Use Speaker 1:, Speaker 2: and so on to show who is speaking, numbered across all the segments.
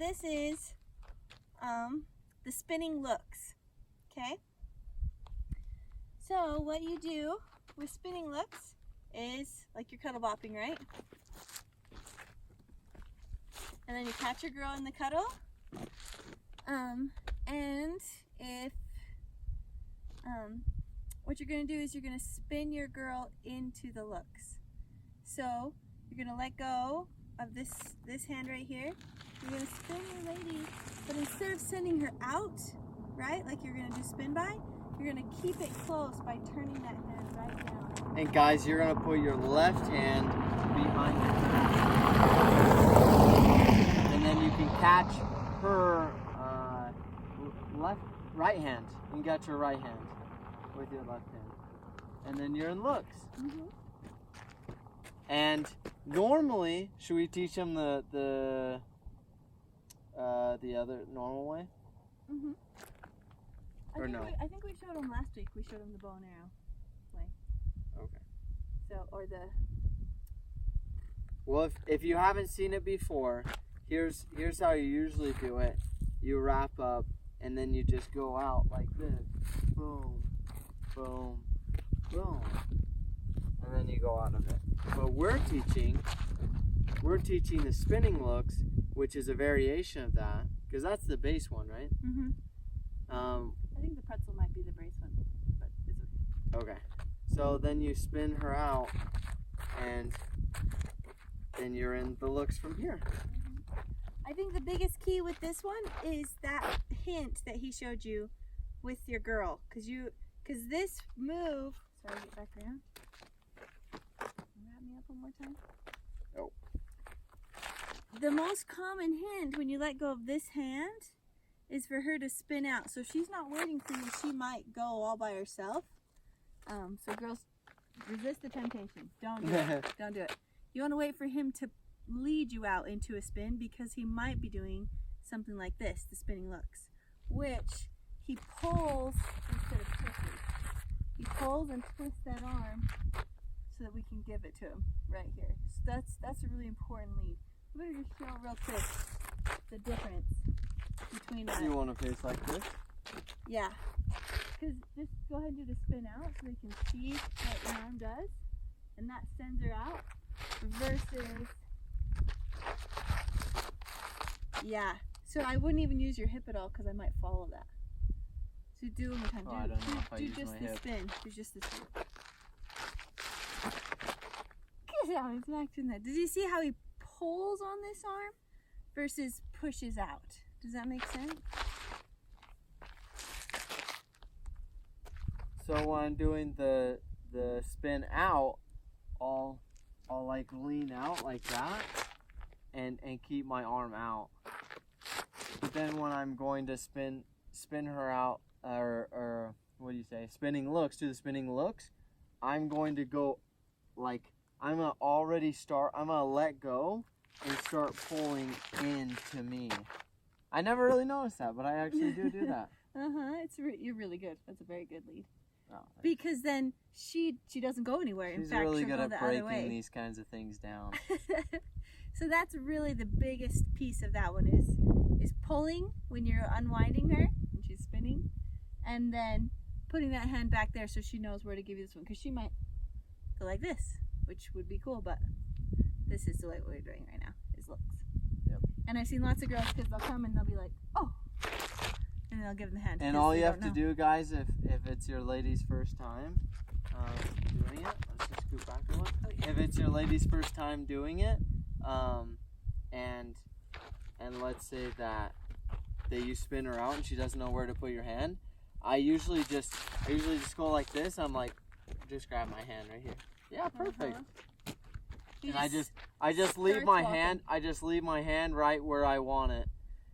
Speaker 1: this is the spinning looks. Okay? So what you do with spinning looks is like you're cuddle bopping, right? And then you catch your girl in the cuddle. And if what you're going to do is you're going to spin your girl into the looks. So you're going to let go of this hand right here. You're going to spin your lady, but instead of sending her out, right, like you're going to do spin by, you're going to keep it close by turning that hand right down.
Speaker 2: And guys, you're going to put your left hand behind your back. And then you can catch her right hand. You can catch her right hand with your left hand. And then you're in looks.
Speaker 1: Mm-hmm.
Speaker 2: And normally, should we teach them the other normal way?
Speaker 1: Mm-hmm.
Speaker 2: Or no?
Speaker 1: I think we showed them last week. We showed them the bow and arrow way.
Speaker 2: Okay.
Speaker 1: So, or the...
Speaker 2: Well, if you haven't seen it before, here's how you usually do it. You wrap up, and then you just go out like this. Boom, boom, boom. And then you go out of it. But we're teaching the spinning looks, which is a variation of that, because that's the base one, right?
Speaker 1: Mm-hmm. I think the pretzel might be the base one, but it's okay.
Speaker 2: Okay. So then you spin her out, and then you're in the looks from here.
Speaker 1: Mm-hmm. I think the biggest key with this one is that hint that he showed you with your girl, because this move. Sorry, get back around. Wrap me up one more time.
Speaker 2: Oh.
Speaker 1: The most common hint when you let go of this hand is for her to spin out. So she's not waiting for you. She might go all by herself. So girls, resist the temptation. Don't do it. Don't do it. You want to wait for him to lead you out into a spin, because he might be doing something like this, the spinning looks, which he pulls instead of pushes. He pulls and twists that arm so that we can give it to him right here. So that's a really important lead. I'm going to just show real quick the difference between that.
Speaker 2: You want to face like this?
Speaker 1: Yeah. Because just go ahead and do the spin out so they can see what your arm does. And that sends her out. Versus, yeah. So I wouldn't even use your hip at all, because I might follow that. So do one more time.
Speaker 2: I don't know if I
Speaker 1: do
Speaker 2: use
Speaker 1: just
Speaker 2: my
Speaker 1: the
Speaker 2: hip.
Speaker 1: spin. Do just the spin. Good job. He's smacked in that. Did you see how he pulls on this arm versus pushes out? Does that make sense?
Speaker 2: So when I'm doing the spin out, I'll like lean out like that and keep my arm out. But then when I'm going to spin her out, or what do you say, spinning looks, do the spinning looks, I'm going to go like, I'm gonna let go and start pulling into me. I never really noticed that, but I actually do that.
Speaker 1: You're really good. That's a very good lead.
Speaker 2: Oh,
Speaker 1: because then she doesn't go anywhere.
Speaker 2: She's
Speaker 1: in fact,
Speaker 2: really
Speaker 1: she'll
Speaker 2: good
Speaker 1: go
Speaker 2: at
Speaker 1: the other way.
Speaker 2: breaking these kinds of things down.
Speaker 1: So that's really the biggest piece of that one is pulling when you're unwinding her and she's spinning, and then putting that hand back there so she knows where to give you this one, because she might go like this, which would be cool, but this is the way we're doing right now, is looks.
Speaker 2: Yep.
Speaker 1: And I've seen lots of girls, because they'll come and they'll be like, oh, and then I'll give them the hand.
Speaker 2: And all you have to do, guys, if it's your lady's first time doing it, let's just scoot back a little.
Speaker 1: Oh, yeah.
Speaker 2: If it's your lady's first time doing it, and let's say that you spin her out and she doesn't know where to put your hand, I usually just go like this. I'm like, just grab my hand right here. Yeah, perfect. And I just leave my hand. I just leave my hand right where I want it.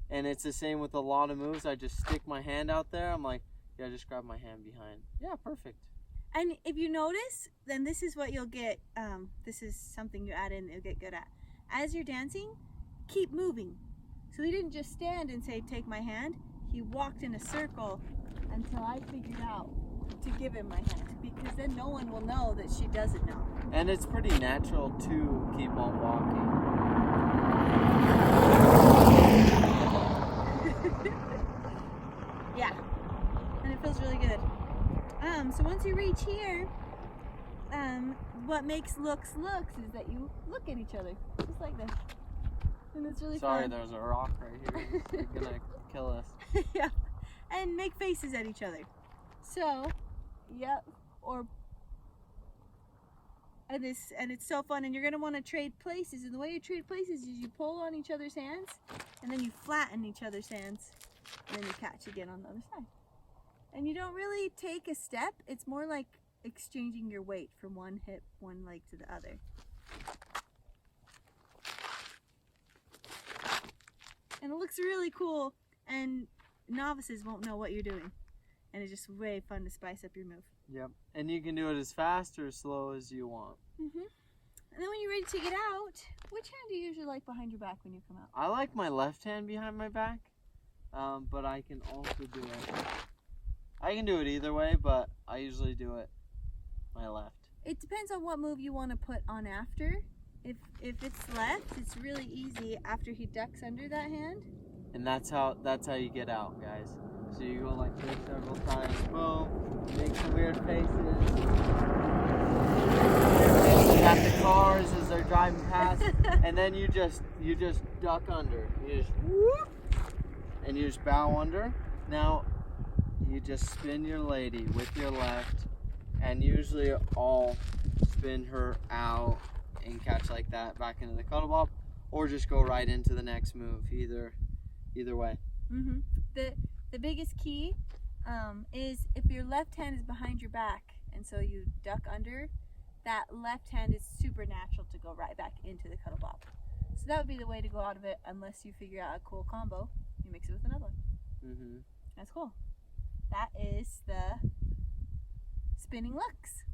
Speaker 2: And it's the same with a lot of moves. I just stick my hand out there. I'm like, yeah, just grab my hand behind. Yeah, perfect.
Speaker 1: And if you notice, then this is what you'll get. This is something you add in that you'll get good at. As you're dancing, keep moving. So he didn't just stand and say, take my hand. He walked in a circle until I figured out to give him my hand, because then no one will know that she doesn't know.
Speaker 2: And it's pretty natural to keep on walking.
Speaker 1: once you reach here, what makes looks is that you look at each other, just like this. And it's really
Speaker 2: Sorry,
Speaker 1: fun.
Speaker 2: there's a rock right here. It's gonna kill us.
Speaker 1: Yeah. And make faces at each other. So, yep. And it's so fun, and you're gonna want to trade places. And the way you trade places is you pull on each other's hands, and then you flatten each other's hands, and then you catch again on the other side. And you don't really take a step. It's more like exchanging your weight from one hip, one leg to the other. And it looks really cool, and novices won't know what you're doing. And it's just way fun to spice up your move.
Speaker 2: Yep. And you can do it as fast or as slow as you want.
Speaker 1: And then when you're ready to get out, which hand do you usually like behind your back when you come out?
Speaker 2: I like my left hand behind my back, but I can also do it. I can do it either way, but I usually do it my left.
Speaker 1: It depends on what move you want to put on after. If it's left, it's really easy after he ducks under that hand.
Speaker 2: And that's how you get out, guys. So you go like this several times, boom, make some weird faces. At the cars as they're driving past, and then you just duck under. You just whoop, and you just bow under. Now you just spin your lady with your left, and usually I'll spin her out and catch like that back into the cuddle ball, or just go right into the next move. Either way.
Speaker 1: The biggest key is if your left hand is behind your back, and so you duck under, that left hand is super natural to go right back into the cuddle ball. So that would be the way to go out of it, unless you figure out a cool combo. You mix it with another one. That's cool. That is the spinning looks.